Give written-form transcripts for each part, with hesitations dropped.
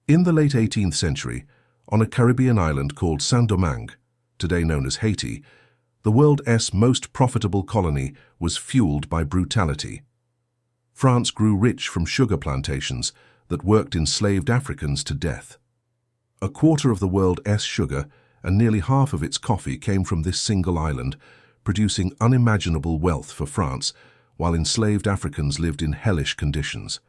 In the late 18th century, on a Caribbean island called Saint-Domingue, today known as Haiti, the world's most profitable colony was fueled by brutality. France grew rich from sugar plantations that worked enslaved Africans to death. A quarter of the world's sugar and nearly half of its coffee came from this single island, producing unimaginable wealth for France, while enslaved Africans lived in hellish conditions.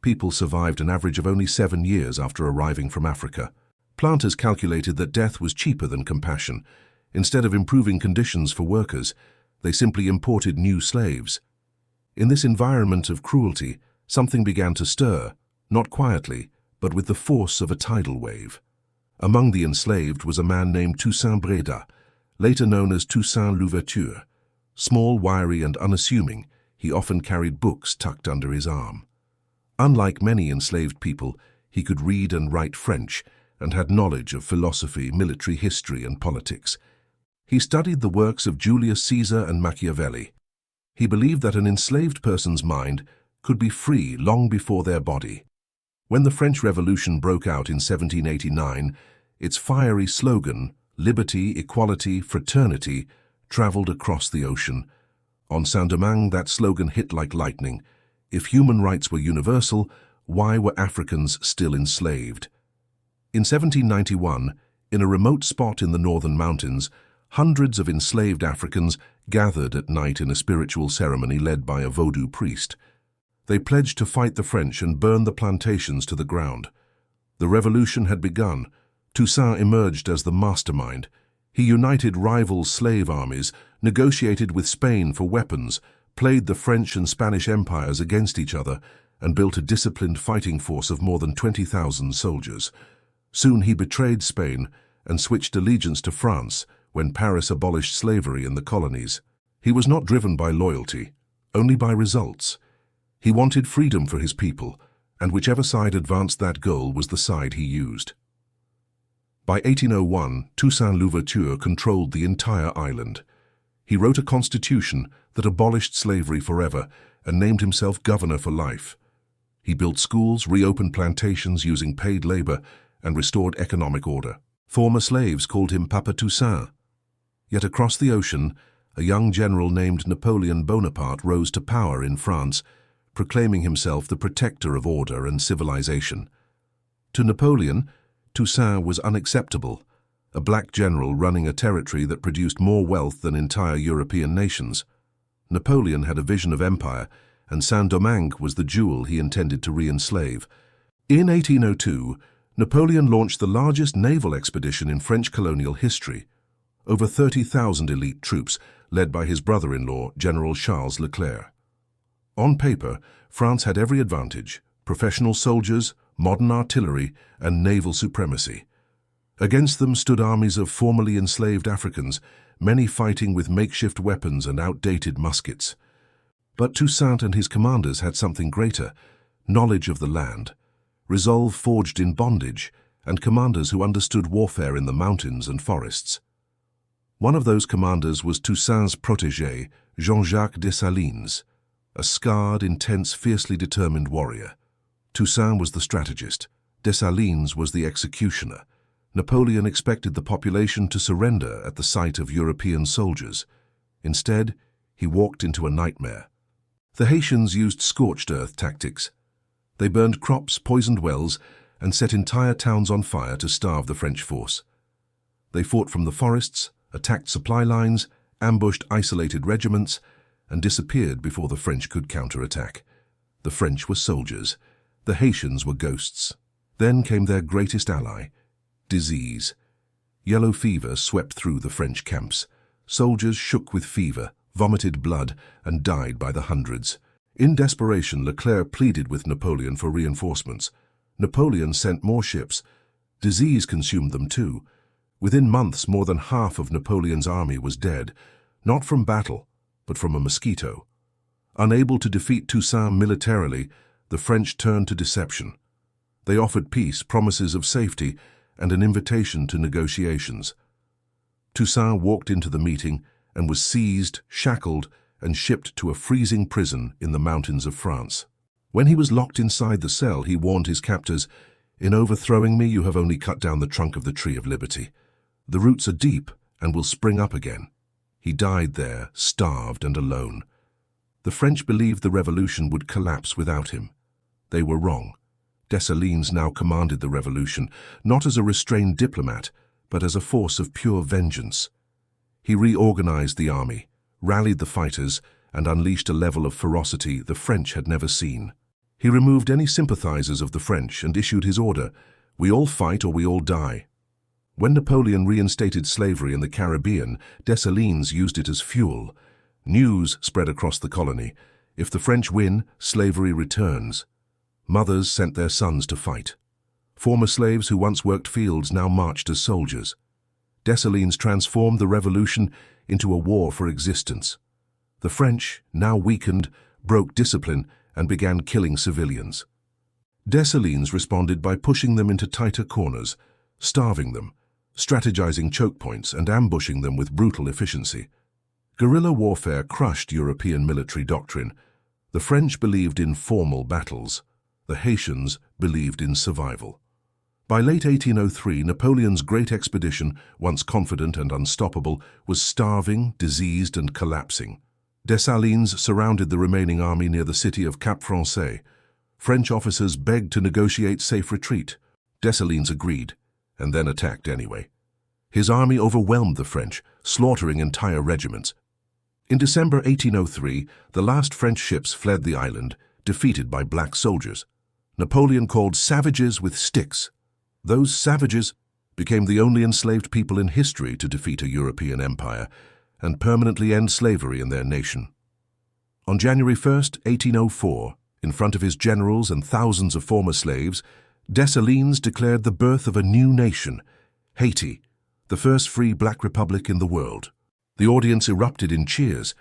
People survived an average of only 7 years after arriving from Africa. Planters calculated that death was cheaper than compassion. Instead of improving conditions for workers, they simply imported new slaves. In this environment of cruelty, something began to stir, not quietly, but with the force of a tidal wave. Among the enslaved was a man named Toussaint Louverture, later known as Toussaint Louverture. Small, wiry, and unassuming, he often carried books tucked under his arm. Unlike many enslaved people, he could read and write French and had knowledge of philosophy, military history, and politics. He studied the works of Julius Caesar and Machiavelli. He believed that an enslaved person's mind could be free long before their body. When the French Revolution broke out in 1789, its fiery slogan, liberty, equality, fraternity, traveled across the ocean. On Saint-Domingue, that slogan hit like lightning. If human rights were universal, why were Africans still enslaved? In 1791, in a remote spot in the northern mountains, hundreds of enslaved Africans gathered at night in a spiritual ceremony led by a Vodou priest. They pledged to fight the French and burn the plantations to the ground. The revolution had begun. Toussaint emerged as the mastermind. He united rival slave armies, negotiated with Spain for weapons, played the French and Spanish empires against each other, and built a disciplined fighting force of more than 20,000 soldiers. Soon he betrayed Spain and switched allegiance to France when Paris abolished slavery in the colonies. He was not driven by loyalty, only by results. He wanted freedom for his people, and whichever side advanced that goal was the side he used. By 1801, Toussaint Louverture controlled the entire island. He wrote a constitution that abolished slavery forever and named himself governor for life. He built schools, reopened plantations using paid labor, and restored economic order. Former slaves called him Papa Toussaint. Yet across the ocean, a young general named Napoleon Bonaparte rose to power in France, proclaiming himself the protector of order and civilization. To Napoleon, Toussaint was unacceptable, a black general running a territory that produced more wealth than entire European nations. Napoleon had a vision of empire, and Saint-Domingue was the jewel he intended to re-enslave. In 1802, Napoleon launched the largest naval expedition in French colonial history. Over 30,000 elite troops, led by his brother-in-law, General Charles Leclerc. On paper, France had every advantage: professional soldiers, modern artillery, and naval supremacy. Against them stood armies of formerly enslaved Africans, many fighting with makeshift weapons and outdated muskets. But Toussaint and his commanders had something greater: knowledge of the land, resolve forged in bondage, and commanders who understood warfare in the mountains and forests. One of those commanders was Toussaint's protégé, Jean-Jacques Dessalines, a scarred, intense, fiercely determined warrior. Toussaint was the strategist. Dessalines was the executioner. Napoleon expected the population to surrender at the sight of European soldiers. Instead, he walked into a nightmare. The Haitians used scorched earth tactics. They burned crops, poisoned wells, and set entire towns on fire to starve the French force. They fought from the forests, attacked supply lines, ambushed isolated regiments, and disappeared before the French could counterattack. The French were soldiers. The Haitians were ghosts. Then came their greatest ally: disease. Yellow fever swept through the French camps. Soldiers shook with fever, vomited blood, and died by the hundreds. In desperation, Leclerc pleaded with Napoleon for reinforcements. Napoleon sent more ships. Disease consumed them too. Within months, more than half of Napoleon's army was dead, not from battle, but from a mosquito. Unable to defeat Toussaint militarily, the French turned to deception. They offered peace, promises of safety, and an invitation to negotiations. Toussaint walked into the meeting and was seized, shackled, and shipped to a freezing prison in the mountains of France. When he was locked inside the cell, he warned his captors, In overthrowing me, you have only cut down the trunk of the tree of liberty. The roots are deep and will spring up again. He died there, starved and alone. The French believed the revolution would collapse without him. They were wrong. Dessalines now commanded the revolution, not as a restrained diplomat, but as a force of pure vengeance. He reorganized the army, rallied the fighters, and unleashed a level of ferocity the French had never seen. He removed any sympathizers of the French and issued his order, "We all fight or we all die." When Napoleon reinstated slavery in the Caribbean, Dessalines used it as fuel. News spread across the colony. If the French win, slavery returns. Mothers sent their sons to fight. Former slaves who once worked fields now marched as soldiers. Dessalines transformed the revolution into a war for existence. The French, now weakened, broke discipline and began killing civilians. Dessalines responded by pushing them into tighter corners, starving them, strategizing choke points and ambushing them with brutal efficiency. Guerrilla warfare crushed European military doctrine. The French believed in formal battles. The Haitians believed in survival. By late 1803, Napoleon's great expedition, once confident and unstoppable, was starving, diseased and collapsing. Dessalines surrounded the remaining army near the city of Cap Français. French officers begged to negotiate safe retreat. Dessalines agreed, and then attacked anyway. His army overwhelmed the French, slaughtering entire regiments. In December 1803, the last French ships fled the island, defeated by black soldiers. Napoleon called savages with sticks. Those savages became the only enslaved people in history to defeat a European empire and permanently end slavery in their nation. On January 1st, 1804, in front of his generals and thousands of former slaves, Dessalines declared the birth of a new nation, Haiti, the first free black republic in the world. The audience erupted in cheers.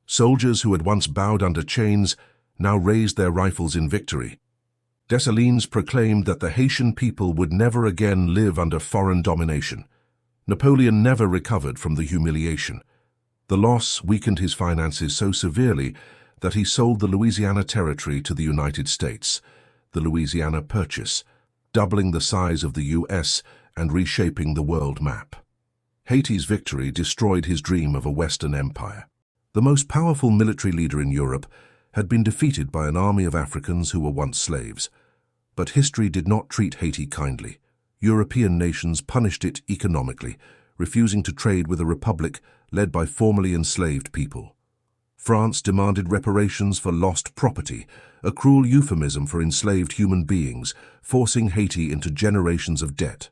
Soldiers who had once bowed under chains now raised their rifles in victory. Dessalines proclaimed that the Haitian people would never again live under foreign domination. Napoleon never recovered from the humiliation. The loss weakened his finances so severely that he sold the Louisiana Territory to the United States, the Louisiana Purchase, doubling the size of the U.S. and reshaping the world map. Haiti's victory destroyed his dream of a Western empire. The most powerful military leader in Europe had been defeated by an army of Africans who were once slaves. But history did not treat Haiti kindly. European nations punished it economically, refusing to trade with a republic led by formerly enslaved people. France demanded reparations for lost property, a cruel euphemism for enslaved human beings, forcing Haiti into generations of debt.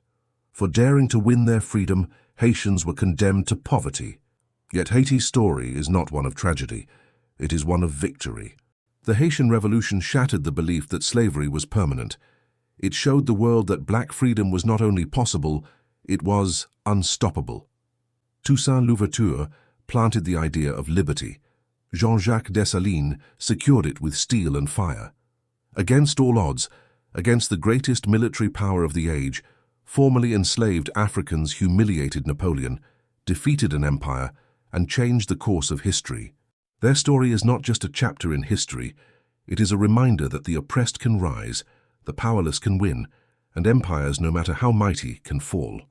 For daring to win their freedom, Haitians were condemned to poverty. Yet Haiti's story is not one of tragedy. It is one of victory. The Haitian Revolution shattered the belief that slavery was permanent. It showed the world that black freedom was not only possible, it was unstoppable. Toussaint Louverture planted the idea of liberty. Jean-Jacques Dessalines secured it with steel and fire. Against all odds, against the greatest military power of the age, formerly enslaved Africans humiliated Napoleon, defeated an empire, and changed the course of history. Their story is not just a chapter in history, it is a reminder that the oppressed can rise, the powerless can win, and empires, no matter how mighty, can fall.